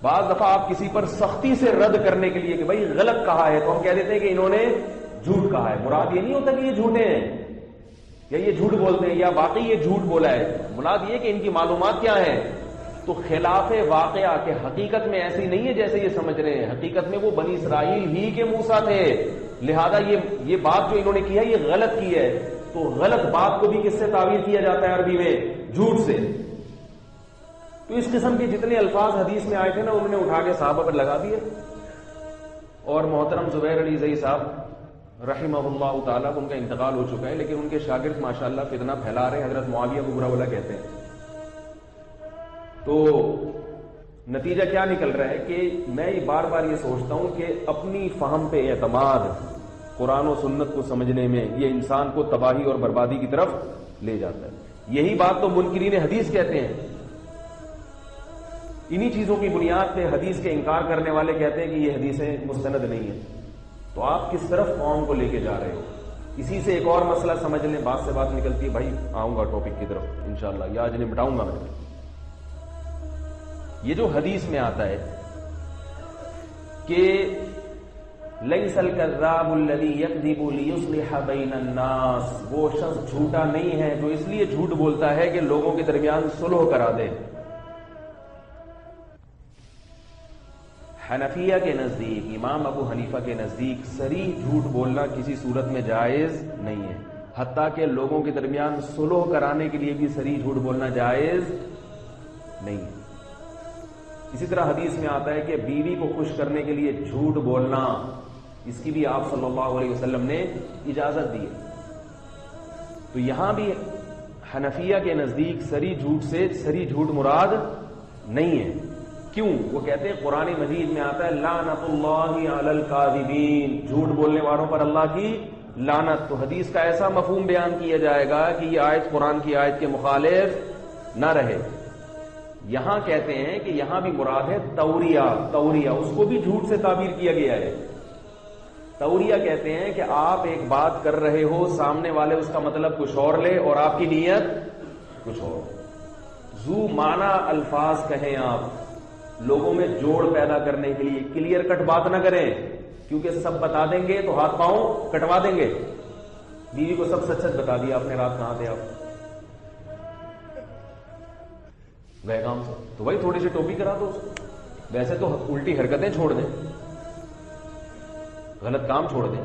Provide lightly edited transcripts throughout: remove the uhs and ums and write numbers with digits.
بعض دفعہ آپ کسی پر سختی سے رد کرنے کے لیے کہ بھائی غلط کہا ہے تو ہم کہہ دیتے ہیں کہ انہوں نے جھوٹ کہا ہے. مراد یہ نہیں ہوتا کہ یہ جھوٹے ہیں یا یہ جھوٹ بولتے ہیں یا واقعی یہ جھوٹ بولا ہے. مراد یہ کہ ان کی معلومات کیا ہیں. تو خلاف واقعہ کہ حقیقت میں ایسی نہیں ہے جیسے یہ سمجھ رہے ہیں, حقیقت میں وہ بنی اسرائیل ہی کے موسیٰ تھے, لہذا یہ بات جو انہوں نے کی ہے یہ غلط کی ہے. تو غلط بات کو بھی کس سے تعبیر کیا جاتا ہے عربی میں؟ جھوٹ سے. تو اس قسم کے جتنے الفاظ حدیث میں آئے تھے نا انہوں نے اٹھا کے صحابہ پر لگا دیے. اور محترم زبیر علی زئی صاحب رحمہ اللہ تعالیٰ ان کا انتقال ہو چکا ہے, لیکن ان کے شاگرد ماشاءاللہ فتنہ پھیلا رہے ہیں, حضرت معاویہ کو برا بھلا کہتے ہیں. تو نتیجہ کیا نکل رہا ہے کہ میں بار بار یہ سوچتا ہوں کہ اپنی فہم پہ اعتماد قرآن و سنت کو سمجھنے میں یہ انسان کو تباہی اور بربادی کی طرف لے جاتا ہے. یہی بات تو منکرین حدیث کہتے ہیں. انہی چیزوں کی بنیاد پہ حدیث کے انکار کرنے والے کہتے ہیں کہ یہ حدیثیں مستند نہیں ہیں. تو آپ کس طرف قوم کو لے کے جا رہے ہو؟ اسی سے ایک اور مسئلہ سمجھ لیں, بات سے بات نکلتی ہے. بھائی آؤں گا ٹاپک کی طرف انشاءاللہ, یہ آج نمٹاؤں گا میں. یہ جو حدیث میں آتا ہے کہ لیس الکذاب الذی یکذب لیصلح بین الناس, وہ شخص جھوٹا نہیں ہے جو اس لیے جھوٹ بولتا ہے کہ لوگوں کے درمیان صلح کرا دے. حنفیہ کے نزدیک, امام ابو حنیفہ کے نزدیک صریح جھوٹ بولنا کسی صورت میں جائز نہیں ہے, حتیٰ کہ لوگوں کے درمیان صلح کرانے کے لیے بھی صریح جھوٹ بولنا جائز نہیں ہے. اسی طرح حدیث میں آتا ہے کہ بیوی کو خوش کرنے کے لیے جھوٹ بولنا, اس کی بھی آپ صلی اللہ علیہ وسلم نے اجازت دی ہے. تو یہاں بھی حنفیہ کے نزدیک صریح جھوٹ سے صریح جھوٹ مراد نہیں ہے. کیوں؟ وہ کہتے ہیں قرآن مجید میں آتا ہے لعنت اللہ علی الکاذبین, جھوٹ بولنے والوں پر اللہ کی لعنت. تو حدیث کا ایسا مفہوم بیان کیا جائے گا کہ یہ آیت قرآن کی آیت کے مخالف نہ رہے. یہاں کہتے ہیں کہ یہاں بھی مراد ہے توریہ. توریہ اس کو بھی جھوٹ سے تعبیر کیا گیا ہے. توریہ کہتے ہیں کہ آپ ایک بات کر رہے ہو, سامنے والے اس کا مطلب کچھ اور لے اور آپ کی نیت کچھ اور. ذو معنی الفاظ کہیں آپ, لوگوں میں جوڑ پیدا کرنے کے لیے. کلیئر کٹ بات نہ کریں, کیونکہ سب بتا دیں گے تو ہاتھ پاؤں کٹوا دیں گے. بیوی کو سب سچ سچ بتا دیا آپ نے, رات کہاں تھے آپ, گئے کام سے, تو بھائی تھوڑی سی ٹوپی کرا دو. ویسے تو الٹی حرکتیں چھوڑ دیں, غلط کام چھوڑ دیں,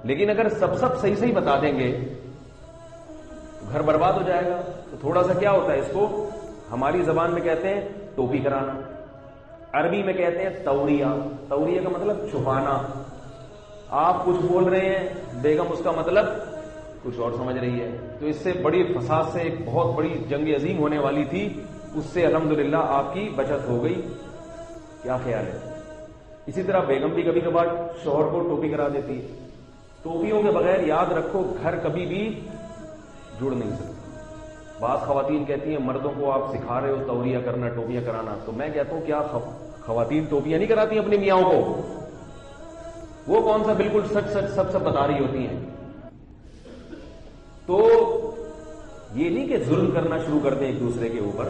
لیکن اگر سب صحیح صحیح بتا دیں گے تو گھر برباد ہو جائے گا. تو تھوڑا سا کیا ہوتا ہے, اس کو ہماری زبان میں کہتے ہیں ٹوپی کرانا, عربی میں کہتے ہیں توریہ. توریہ کا مطلب چھپانا. آپ کچھ بول رہے ہیں, بیگم اس کا مطلب کچھ اور سمجھ رہی ہے. تو اس سے بڑی فساد سے ایک بہت بڑی جنگ عظیم ہونے والی تھی, اس سے الحمدللہ آپ کی بچت ہو گئی. کیا خیال ہے؟ اسی طرح بیگم بھی کبھی کبھار شوہر کو ٹوپی کرا دیتی ہے. ٹوپیوں کے بغیر یاد رکھو گھر کبھی بھی جڑ نہیں سکتا. بعض خواتین کہتی ہیں مردوں کو آپ سکھا رہے ہو توریہ کرنا, ٹوپیاں کرانا. تو میں کہتا ہوں کیا خواتین ٹوپیاں نہیں کراتی اپنی میاں کو؟ وہ کون سا بالکل سچ سچ سب بتا رہی ہوتی ہیں. تو یہ نہیں کہ ظلم کرنا شروع کر دیں ایک دوسرے کے اوپر.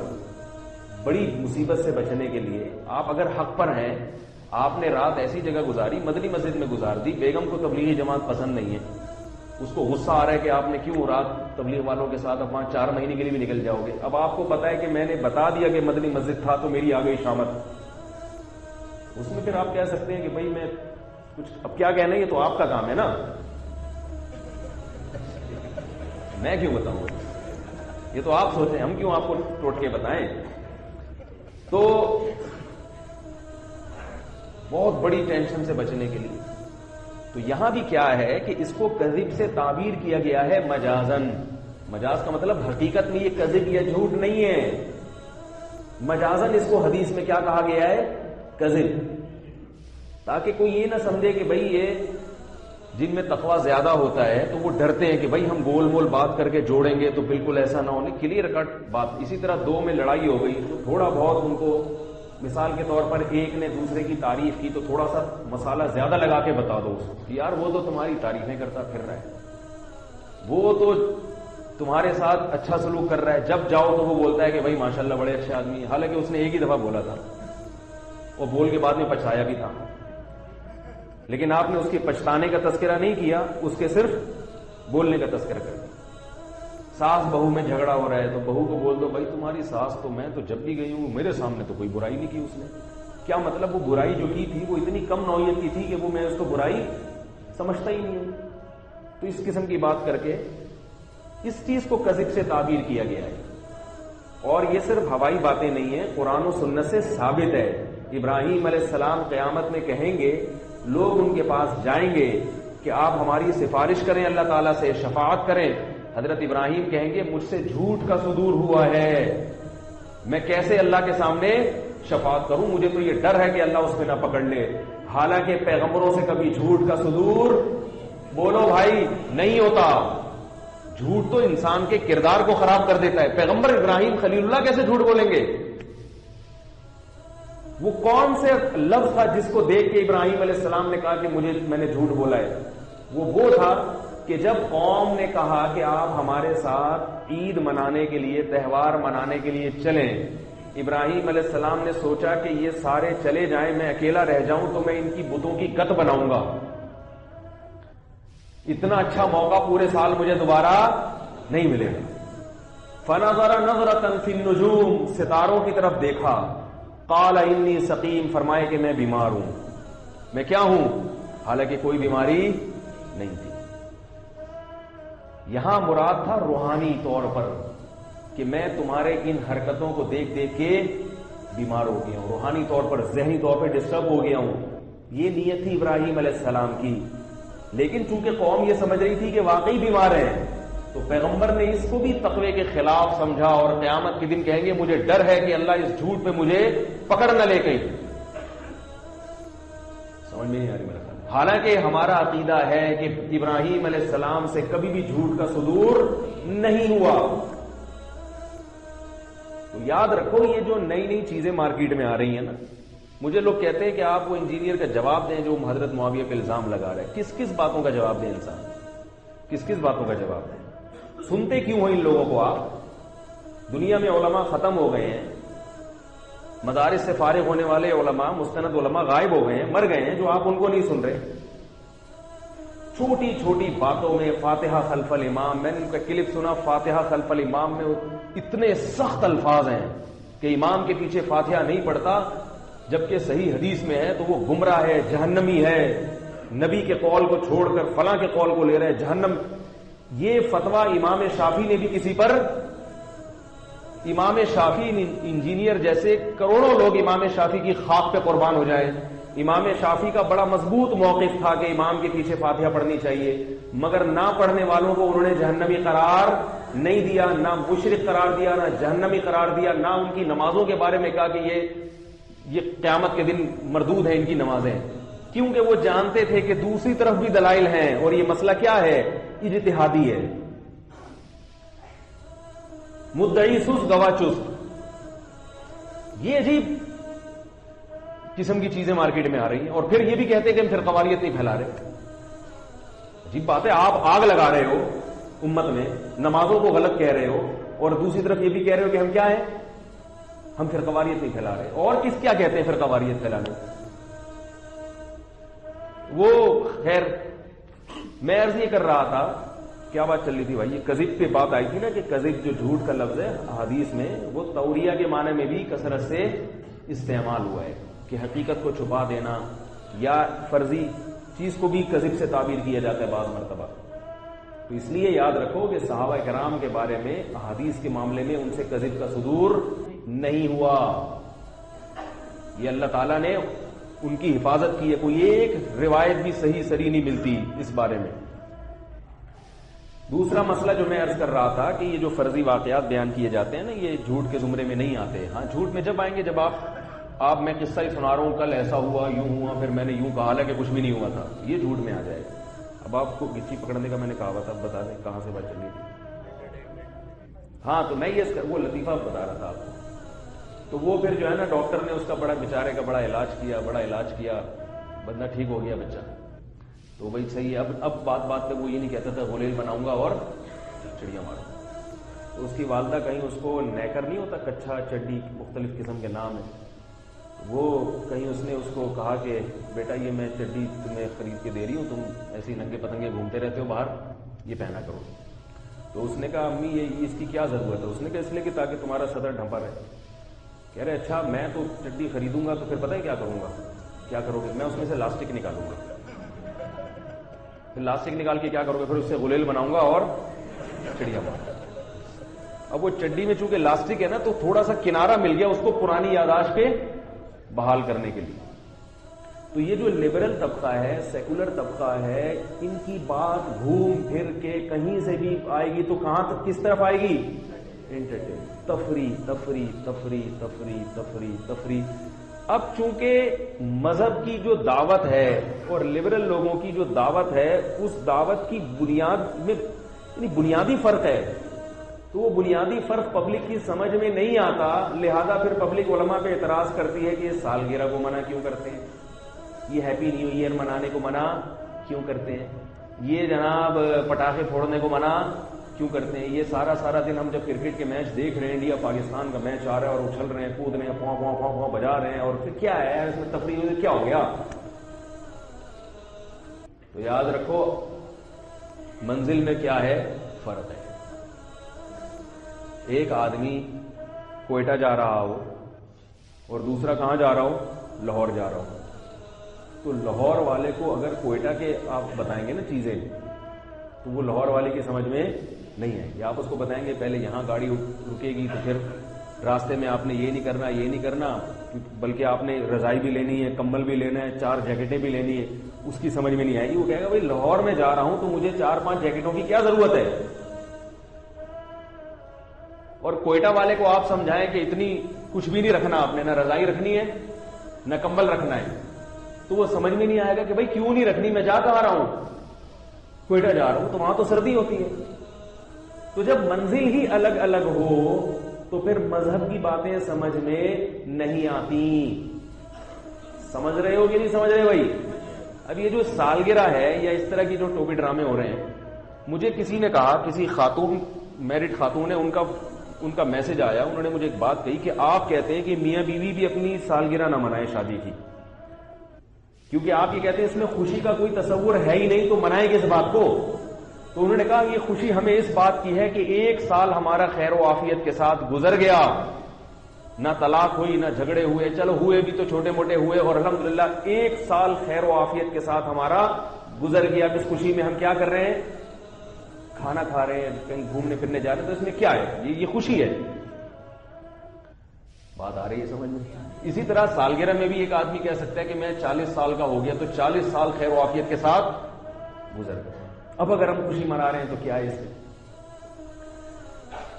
بڑی مصیبت سے بچنے کے لیے آپ اگر حق پر ہیں, آپ نے رات ایسی جگہ گزاری, مدنی مسجد میں گزار دی, بیگم کو تبلیغی جماعت پسند نہیں ہے, اس کو غصہ آ رہا ہے کہ آپ نے کیوں رات تبلیغ والوں کے ساتھ, اب وہاں 4 مہینے کے لیے بھی نکل جاؤ گے. اب آپ کو پتا ہے کہ میں نے بتا دیا کہ مدنی مسجد تھا تو میری آ گئی شامت. اس میں پھر آپ کہہ سکتے ہیں کہ بھائی میں کچھ اب کیا کہنا, یہ تو آپ کا کام ہے نا, میں کیوں بتاؤں, یہ تو آپ سوچیں, ہم کیوں آپ کو ٹوٹ کے بتائیں. تو بہت بڑی ٹینشن سے بچنے کے لیے تو یہاں بھی کیا ہے کہ اس کو کذب سے تعبیر کیا گیا ہے مجازن. مجاز کا مطلب حقیقت میں یہ کذب یا جھوٹ نہیں ہے. مجازن اس کو حدیث میں کیا کہا گیا ہے؟ کذب. تاکہ کوئی یہ نہ سمجھے کہ بھئی یہ جن میں تقوی زیادہ ہوتا ہے تو وہ ڈرتے ہیں کہ بھئی ہم گول مول بات کر کے جوڑیں گے تو بالکل ایسا نہ ہونے, کلیئر کٹ بات. اسی طرح 2 میں لڑائی ہو گئی تو تھوڑا بہت ان کو, مثال کے طور پر ایک نے دوسرے کی تعریف کی تو تھوڑا سا مسالہ زیادہ لگا کے بتا دو اس کو کہ یار وہ تو تمہاری تعریفیں کرتا پھر رہا ہے, وہ تو تمہارے ساتھ اچھا سلوک کر رہا ہے, جب جاؤ تو وہ بولتا ہے کہ بھائی ماشاءاللہ بڑے اچھے آدمی, حالانکہ اس نے ایک ہی دفعہ بولا تھا. اور بول کے بعد میں پچھتایا بھی تھا، لیکن آپ نے اس کے پچھتانے کا تذکرہ نہیں کیا، اس کے صرف بولنے کا تذکرہ کر دیا۔ ساس بہو میں جھگڑا ہو رہا ہے تو بہو کو بول دو بھائی تمہاری ساس تو میں تو جب بھی گئی ہوں میرے سامنے تو کوئی برائی نہیں کی اس نے۔ کیا مطلب؟ وہ برائی جو کی تھی وہ اتنی کم نوعیت کی تھی کہ وہ میں اس کو برائی سمجھتا ہی نہیں ہوں۔ تو اس قسم کی بات کر کے اس چیز کو کذب سے تعبیر کیا گیا ہے، اور یہ صرف ہوائی باتیں نہیں ہیں، قرآن و سنت سے ثابت ہے۔ ابراہیم علیہ السلام قیامت میں کہیں گے، لوگ ان کے پاس جائیں گے کہ آپ ہماری سفارش کریں، اللہ تعالیٰ سے شفاعت کریں۔ حضرت ابراہیم کہیں گے مجھ سے جھوٹ کا صدور ہوا ہے، میں کیسے اللہ کے سامنے شفاعت کروں، مجھے تو یہ ڈر ہے کہ اللہ اس پہ نہ پکڑ لے۔ حالانکہ پیغمبروں سے کبھی جھوٹ کا صدور بولو بھائی نہیں ہوتا۔ جھوٹ تو انسان کے کردار کو خراب کر دیتا ہے۔ پیغمبر ابراہیم خلیل اللہ کیسے جھوٹ بولیں گے؟ وہ کون سے لفظ تھا جس کو دیکھ کے ابراہیم علیہ السلام نے کہا کہ میں نے جھوٹ بولا ہے؟ وہ تھا کہ جب قوم نے کہا کہ آپ ہمارے ساتھ عید منانے کے لیے، تہوار منانے کے لیے چلیں، ابراہیم علیہ السلام نے سوچا کہ یہ سارے چلے جائیں، میں اکیلا رہ جاؤں تو میں ان کی بتوں کی گت بناؤں گا، اتنا اچھا موقع پورے سال مجھے دوبارہ نہیں ملے گا۔ فنظر نظرة فی النجوم، ستاروں کی طرف دیکھا، قال انی سقیم، فرمائے کہ میں بیمار ہوں۔ میں کیا ہوں؟ حالانکہ کوئی بیماری نہیں تھی۔ یہاں مراد تھا روحانی طور پر کہ میں تمہارے ان حرکتوں کو دیکھ دیکھ کے بیمار ہو گیا ہوں، روحانی طور پر، ذہنی طور پر ڈسٹرب ہو گیا ہوں۔ یہ نیت تھی ابراہیم علیہ السلام کی، لیکن چونکہ قوم یہ سمجھ رہی تھی کہ واقعی بیمار ہے تو پیغمبر نے اس کو بھی تقوی کے خلاف سمجھا، اور قیامت کے دن کہیں گے مجھے ڈر ہے کہ اللہ اس جھوٹ پہ مجھے پکڑ نہ لے کہیں۔ سمجھ میں نہیں آ رہی میرا خیال۔ حالانکہ ہمارا عقیدہ ہے کہ ابراہیم علیہ السلام سے کبھی بھی جھوٹ کا صدور نہیں ہوا۔ تو یاد رکھو یہ جو نئی نئی چیزیں مارکیٹ میں آ رہی ہیں نا، مجھے لوگ کہتے ہیں کہ آپ وہ انجینئر کا جواب دیں جو حضرت معاویہ پہ الزام لگا رہے ہیں۔ کس کس باتوں کا جواب دیں انسان؟ کس کس باتوں کا جواب دیں؟ سنتے کیوں ہیں ان لوگوں کو آپ؟ دنیا میں علماء ختم ہو گئے ہیں، مدارس سے فارغ ہونے والے علماء، مستند علماء غائب ہو گئے ہیں، مر گئے ہیں، جو آپ ان کو نہیں سن رہے۔ چھوٹی چھوٹی باتوں میں فاتحہ خلف الامام، میں نے ان کا کلپ سنا، فاتحہ خلف الامام میں اتنے سخت الفاظ ہیں کہ امام کے پیچھے فاتحہ نہیں پڑھتا، جبکہ صحیح حدیث میں ہے تو وہ گمراہ ہے، جہنمی ہے، نبی کے قول کو چھوڑ کر فلاں کے قول کو لے رہے ہیں، جہنم۔ یہ فتویٰ امام شافعی نے بھی کسی پر، امام شافعی انجینئر جیسے کروڑوں لوگ امام شافعی کی خاک پہ قربان ہو جائیں۔ امام شافعی کا بڑا مضبوط موقف تھا کہ امام کے پیچھے فاتحہ پڑھنی چاہیے، مگر نہ پڑھنے والوں کو انہوں نے جہنمی قرار نہیں دیا، نہ مشرک قرار دیا، نہ جہنمی قرار دیا، نہ ان کی نمازوں کے بارے میں کہا کہ یہ قیامت کے دن مردود ہیں ان کی نمازیں، کیونکہ وہ جانتے تھے کہ دوسری طرف بھی دلائل ہیں، اور یہ مسئلہ کیا ہے؟ اجتہادی ہے۔ مدعی سست گواہ چست، یہ عجیب قسم کی چیزیں مارکیٹ میں آ رہی ہیں، اور پھر یہ بھی کہتے ہیں کہ ہم فرقواریت نہیں پھیلا رہے۔ عجیب بات ہے، آپ آگ لگا رہے ہو امت میں، نمازوں کو غلط کہہ رہے ہو، اور دوسری طرف یہ بھی کہہ رہے ہو کہ ہم کیا ہیں؟ ہم فرقواریت نہیں پھیلا رہے۔ اور کیا کہتے ہیں فرقواریت پھیلانے؟ وہ خیر میں عرض یہ کر رہا تھا، کیا بات چل رہی تھی بھائی؟ یہ کذب پہ بات آئی تھی نا کہ کذب جو جھوٹ کا لفظ ہے حدیث میں، وہ توریہ کے معنی میں بھی کثرت سے استعمال ہوا ہے کہ حقیقت کو چھپا دینا یا فرضی چیز کو بھی کذب سے تعبیر کیا جاتا ہے بعض مرتبہ۔ تو اس لیے یاد رکھو کہ صحابہ کرام کے بارے میں احادیث کے معاملے میں ان سے کذب کا صدور نہیں ہوا، یہ اللہ تعالیٰ نے ان کی حفاظت کی ہے، کوئی ایک روایت بھی صحیح سری نہیں ملتی اس بارے میں۔ دوسرا مسئلہ جو میں عرض کر رہا تھا کہ یہ جو فرضی واقعات بیان کیے جاتے ہیں نا، یہ جھوٹ کے زمرے میں نہیں آتے۔ ہاں جھوٹ میں جب آئیں گے جب آپ میں قصہ ہی سنا رہا ہوں، کل ایسا ہوا، یوں ہوا، پھر میں نے یوں کہا، حالانکہ کچھ بھی نہیں ہوا تھا، یہ جھوٹ میں آ جائے گا۔ اب آپ کو گچی پکڑنے کا میں نے کہا تھا، بتا دیں کہاں سے بات چل رہی تھی؟ ہاں تو میں یہ وہ لطیفہ بتا رہا تھا آپ کو۔ تو وہ پھر جو ہے نا ڈاکٹر نے اس کا بڑا بیچارے کا بڑا علاج کیا، بندہ ٹھیک ہو گیا بچہ۔ تو بھائی صحیح ہے، اب بات پہ وہ یہ نہیں کہتا تھا غلیل بناؤں گا اور چڑیا ماروں گا۔ تو اس کی والدہ کہیں اس کو نیکر نہیں ہوتا، کچھا چڈی، مختلف قسم کے نام ہیں، وہ کہیں اس نے اس کو کہا کہ بیٹا یہ میں چڈی تمہیں خرید کے دے رہی ہوں، تم ایسے ننگے پتنگے گھومتے رہتے ہو باہر، یہ پہنا کرو. تو اس نے کہا امی یہ اس کی کیا ضرورت ہے؟ اس نے کہا اس لیے کہ تاکہ تمہارا صدر ڈھمپا رہے. کہہ رہے اچھا میں تو چڈی خریدوں گا تو پھر پتہ ہے کیا کروں گا؟ کیا کرو گے؟ میں اس میں سے لاسٹک نکالوں گا. پھر لاسٹک نکال کے کیا کرو گے؟ پھر اس سے غلیل بناؤں گا اور چڑیا بناؤں گا. اب وہ چڈی میں چونکہ لاسٹک ہے نا تو تھوڑا سا کنارہ مل گیا اس کو پرانی یاداشت پہ بحال کرنے کے لیے. تو یہ جو لبرل طبقہ ہے، سیکولر طبقہ ہے، ان کی بات گھوم پھر کے کہیں سے بھی آئے گی تو کہاں تک کس طرف آئے گی؟ انٹرٹین، تفریح تفریح تفریح تفریح تفریح تفریح. اب چونکہ مذہب کی جو دعوت ہے اور لبرل لوگوں کی جو دعوت ہے اس دعوت کی بنیاد میں یعنی بنیادی فرق ہے، تو وہ بنیادی فرق پبلک کی سمجھ میں نہیں آتا، لہذا پھر پبلک علماء پہ اعتراض کرتی ہے کہ یہ سالگرہ کو منع کیوں کرتے ہیں، یہ ہیپی نیو ایئر منانے کو منع کیوں کرتے ہیں، یہ جناب پٹاخے پھوڑنے کو منع کیوں کرتے ہیں. یہ سارا دن ہم جب کرکٹ کے میچ دیکھ رہے ہیں، انڈیا پاکستان کا میچ آ رہا ہے اور اچھل رہے ہیں، کود رہے ہیں، پاؤں پاؤں پاؤں پاؤں بجا رہے ہیں، اور پھر کیا ہے اس میں تفریح کیا ہو گیا؟ تو یاد رکھو منزل میں کیا ہے فرق ہے. ایک آدمی کوئٹہ جا رہا ہو اور دوسرا کہاں جا رہا ہو؟ لاہور جا رہا ہو. تو لاہور والے کو اگر کوئٹہ کے آپ بتائیں گے نا چیزیں تو وہ لاہور والے کی سمجھ میں نہیں ہے. یا آپ اس کو بتائیں گے پہلے یہاں گاڑی رکے گی تو پھر راستے میں آپ نے یہ نہیں کرنا یہ نہیں کرنا، بلکہ آپ نے رضائی بھی لینی ہے، کمبل بھی لینا ہے، 4 جیکٹیں بھی لینی ہے، اس کی سمجھ میں نہیں آئے گی. وہ کہے گا بھائی لاہور میں جا رہا ہوں تو مجھے 4-5 جیکٹوں کی کیا ضرورت ہے؟ اور کوئٹہ والے کو آپ سمجھائیں کہ اتنی کچھ بھی نہیں رکھنا، آپ نے نہ رضائی رکھنی ہے نہ کمبل رکھنا ہے، تو وہ سمجھ میں نہیں آئے گا کہ بھائی کیوں نہیں رکھنی، میں جا کہاں رہا ہوں؟ کوئٹہ جا رہا ہوں، تو وہاں تو سردی ہوتی ہے. تو جب منزل ہی الگ الگ ہو تو پھر مذہب کی باتیں سمجھ میں نہیں آتی. سمجھ رہے ہو کہ نہیں سمجھ رہے بھائی؟ اب یہ جو سالگرہ ہے یا اس طرح کی جو ٹوپی ڈرامے ہو رہے ہیں، مجھے کسی نے کہا، کسی خاتون میرڈ خاتون ہے، ان کا میسج آیا، انہوں نے مجھے ایک بات کہی کہ آپ کہتے ہیں کہ میاں بیوی بھی اپنی سالگرہ نہ منائیں شادی کی، کیونکہ آپ یہ کہتے ہیں اس میں خوشی کا کوئی تصور ہے ہی نہیں، تو منائیں کس بات کو؟ تو انہوں نے کہا یہ خوشی ہمیں اس بات کی ہے کہ 1 سال ہمارا خیر و عافیت کے ساتھ گزر گیا، نہ طلاق ہوئی نہ جھگڑے ہوئے، چلو ہوئے بھی تو چھوٹے موٹے ہوئے، اور الحمدللہ 1 سال خیر و عافیت کے ساتھ ہمارا گزر گیا. اس خوشی میں ہم کیا کر رہے ہیں؟ کھانا کھا رہے ہیں، کہیں گھومنے پھرنے جا رہے ہیں، تو اس میں کیا ہے؟ یہ خوشی ہے. بات آ رہی ہے سمجھ میں؟ اسی طرح سالگرہ میں بھی ایک آدمی کہہ سکتا ہے کہ میں 40 سال کا ہو گیا تو 40 سال خیر و عافیت کے ساتھ گزر گئے. اب اگر ہم خوشی منا رہے ہیں تو کیا ہے اس میں؟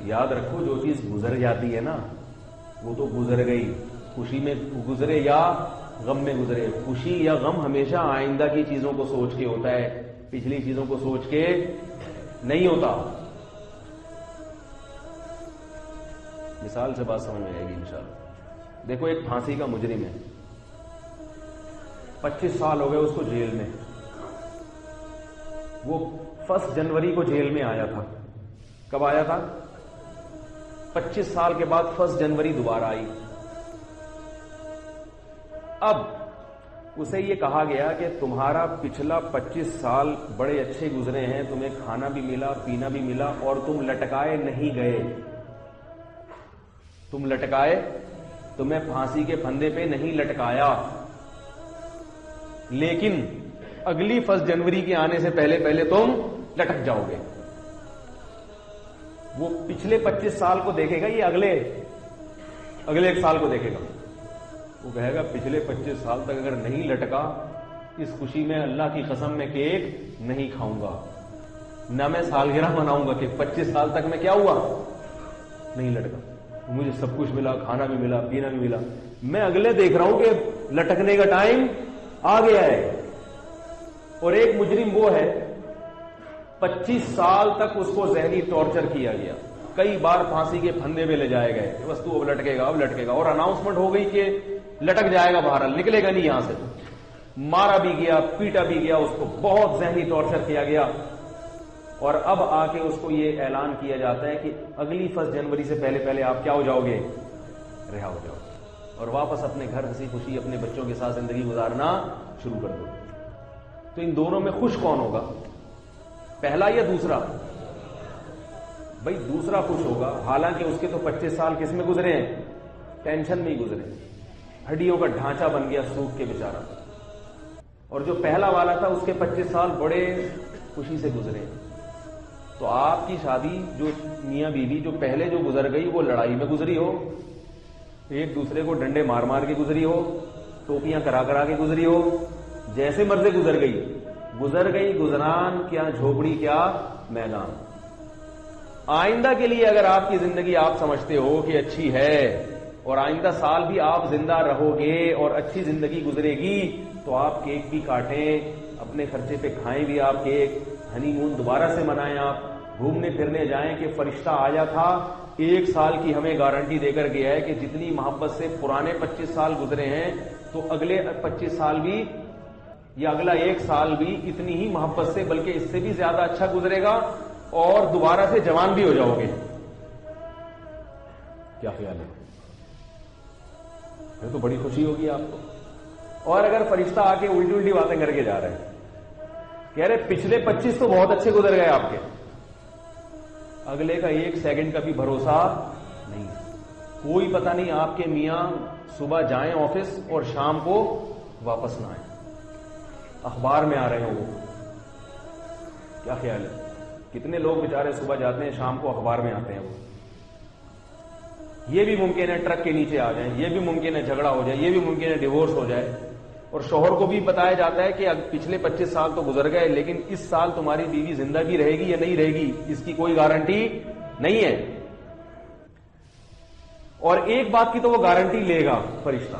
یاد رکھو جو چیز گزر جاتی ہے نا وہ تو گزر گئی. خوشی میں گزرے یا غم میں گزرے، خوشی یا غم ہمیشہ آئندہ کی چیزوں کو سوچ کے ہوتا ہے، پچھلی چیزوں کو سوچ کے نہیں ہوتا. مثال سے بات سمجھ میں آئے گی انشاءاللہ. دیکھو ایک پھانسی کا مجرم ہے، 25 سال ہو گئے اس کو جیل میں. وہ 1 جنوری کو جیل میں آیا تھا. کب آیا تھا؟ 25 سال کے بعد 1 جنوری دوبارہ آئی. اب اسے یہ کہا گیا کہ تمہارا پچھلا 25 سال بڑے اچھے گزرے ہیں، تمہیں کھانا بھی ملا پینا بھی ملا اور تم لٹکائے نہیں گئے. تم لٹکائے، تمہیں پھانسی کے پھندے پہ نہیں لٹکایا، لیکن اگلی 1 جنوری کے آنے سے پہلے تم لٹک جاؤ گے. وہ پچھلے 25 سال کو دیکھے گا، یہ اگلے 1 سال کو دیکھے گا. وہ کہے گا پچھلے 25 سال تک اگر نہیں لٹکا، اس خوشی میں اللہ کی قسم میں کیک نہیں کھاؤں گا، نہ میں سالگرہ مناؤں گا کہ 25 سال تک میں کیا ہوا؟ نہیں لٹکا. مجھے سب کچھ ملا، کھانا بھی ملا پینا بھی ملا، میں اگلے دیکھ رہا ہوں کہ لٹکنے کا ٹائم آ گیا ہے. اور ایک مجرم وہ ہے 25 سال تک اس کو ذہنی ٹارچر کیا گیا، کئی بار پھانسی کے پھندے پہ لے جائے گئے، بس تو اب لٹکے گا اب لٹکے گا، اور اناؤنسمنٹ ہو گئی کہ لٹک جائے گا، باہر نکلے گا نہیں یہاں سے. مارا بھی گیا، پیٹا بھی گیا، اس کو بہت ذہنی ٹارچر کیا گیا. اور اب آ کے اس کو یہ اعلان کیا جاتا ہے کہ اگلی 1 جنوری سے پہلے آپ کیا ہو جاؤ گے؟ رہا ہو جاؤ گے. اور واپس اپنے گھر ہنسی خوشی اپنے بچوں کے ساتھ زندگی گزارنا شروع کر دو. تو ان دونوں میں خوش کون ہوگا؟ پہلا یا دوسرا؟ بھائی دوسرا خوش ہوگا، حالانکہ اس کے تو 25 سال کس میں گزرے ہیں؟ ٹینشن میں ہی گزرے، ہڈیوں کا ڈھانچہ بن گیا سوکھ کے بیچارہ. اور جو پہلا والا تھا اس کے 25 سال بڑے خوشی سے گزرے. تو آپ کی شادی جو میاں بیوی جو پہلے جو گزر گئی وہ لڑائی میں گزری ہو، ایک دوسرے کو ڈنڈے مار مار کے گزری ہو، ٹوپیاں کرا کرا کے گزری ہو، جیسے مرضی گزر گئی گزران کیا جھوپڑی کیا میدان. آئندہ کے لیے اگر آپ کی زندگی آپ سمجھتے ہو کہ اچھی ہے اور آئندہ سال بھی آپ زندہ رہو گے اور اچھی زندگی گزرے گی تو آپ کیک بھی کاٹیں، اپنے خرچے پہ کھائیں بھی آپ کیک، ہنی مون دوبارہ سے منائیں، آپ گھومنے پھرنے جائیں کہ فرشتہ آیا تھا 1 سال کی ہمیں گارنٹی دے کر گیا ہے کہ جتنی محبت سے پرانے 25 سال گزرے ہیں تو اگلے 25 سال بھی یا اگلا 1 سال بھی اتنی ہی محبت سے بلکہ اس سے بھی زیادہ اچھا گزرے گا اور دوبارہ سے جوان بھی ہو جاؤ گے. کیا خیال ہے؟ پھر تو بڑی خوشی ہوگی آپ کو. اور اگر فرشتہ آ کے الٹی الٹی باتیں کر کے جا رہے ہیں، کہہ رہے پچھلے 25 تو بہت اچھے گزر گئے آپ کے، اگلے کا 1 سیکنڈ کا بھی بھروسہ نہیں، کوئی پتہ نہیں آپ کے میاں صبح جائیں آفس اور شام کو واپس نہ آئیں، اخبار میں آ رہے ہوں وہ. کیا خیال ہے؟ کتنے لوگ بیچارے صبح جاتے ہیں شام کو اخبار میں آتے ہیں وہ. یہ بھی ممکن ہے ٹرک کے نیچے آ جائیں، یہ بھی ممکن ہے جھگڑا ہو جائے، یہ بھی ممکن ہے ڈیورس ہو جائے. اور شوہر کو بھی بتایا جاتا ہے کہ پچھلے 25 سال تو گزر گئے لیکن اس سال تمہاری بیوی زندہ بھی رہے گی یا نہیں رہے گی اس کی کوئی گارنٹی نہیں ہے. اور ایک بات کی تو وہ گارنٹی لے گا فرشتہ.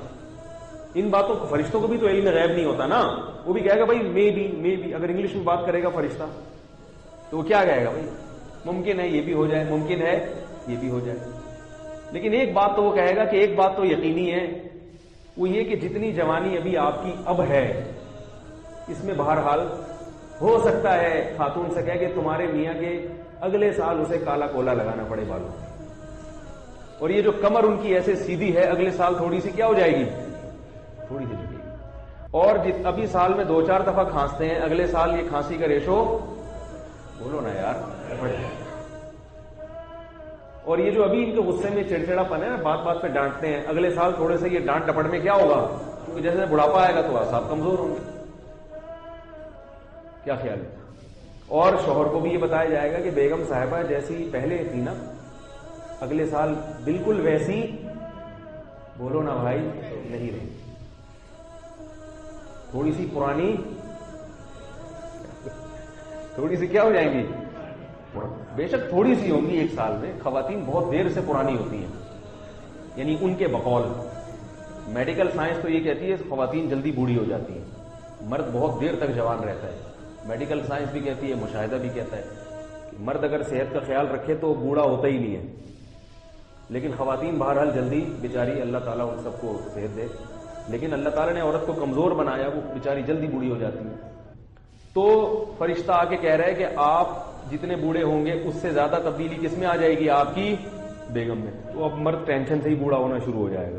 ان باتوں کو فرشتوں کو بھی تو علم غیب نہیں ہوتا نا، وہ بھی کہے گا بھائی مے بی. اگر انگلش میں بات کرے گا فرشتہ تو وہ کیا کہے گا؟ بھائی ممکن ہے یہ بھی ہو جائے، ممکن ہے یہ بھی ہو جائے. لیکن ایک بات تو وہ کہے گا کہ ایک بات تو یقینی ہے، وہ یہ کہ جتنی جوانی ابھی آپ کی اب ہے اس میں بہرحال ہو سکتا ہے خاتون سے کہے کہ تمہارے میاں کے اگلے سال اسے کالا کولا لگانا پڑے بالوں، اور یہ جو کمر ان کی ایسے سیدھی ہے اگلے سال تھوڑی سی کیا ہو جائے گی؟ تھوڑی سی جھکے گی. اور ابھی سال میں 2-4 دفعہ کھانستے ہیں، اگلے سال یہ کھانسی کا ریشو بولو نا یار بڑھ جائے. اور یہ جو ابھی ان کے غصے میں چڑچڑا پن ہے نا، بات بات پہ ڈانٹتے ہیں، اگلے سال تھوڑے سے یہ ڈانٹ ڈپٹ میں کیا ہوگا؟ کیونکہ جیسے بڑھاپا آئے گا تو اعصاب کمزور ہوں گے. کیا خیال ہے؟ اور شوہر کو بھی یہ بتایا جائے گا کہ بیگم صاحبہ جیسی پہلے تھی نا اگلے سال بالکل ویسی بولو نا بھائی نہیں رہی، تھوڑی سی پرانی، تھوڑی سی کیا ہو جائیں گی؟ بے شک تھوڑی سی ہوں گی 1 سال میں. خواتین بہت دیر سے پرانی ہوتی ہیں، یعنی ان کے بقول. میڈیکل سائنس تو یہ کہتی ہے خواتین جلدی بوڑھی ہو جاتی ہیں، مرد بہت دیر تک جوان رہتا ہے. میڈیکل سائنس بھی کہتی ہے، مشاہدہ بھی کہتا ہے کہ مرد اگر صحت کا خیال رکھے تو بوڑھا ہوتا ہی نہیں ہے، لیکن خواتین بہرحال جلدی بیچاری، اللہ تعالیٰ ان سب کو صحت دے، لیکن اللہ تعالیٰ نے عورت کو کمزور بنایا، وہ بیچاری جلدی بوڑھی ہو جاتی ہے. تو فرشتہ آ کے کہہ رہا ہے کہ آپ جتنے بوڑھے ہوں گے اس سے زیادہ تبدیلی کس میں آ جائے گی؟ آپ کی بیگم میں. تو اب مرد ٹینشن سے ہی بوڑھا ہونا شروع ہو جائے گا.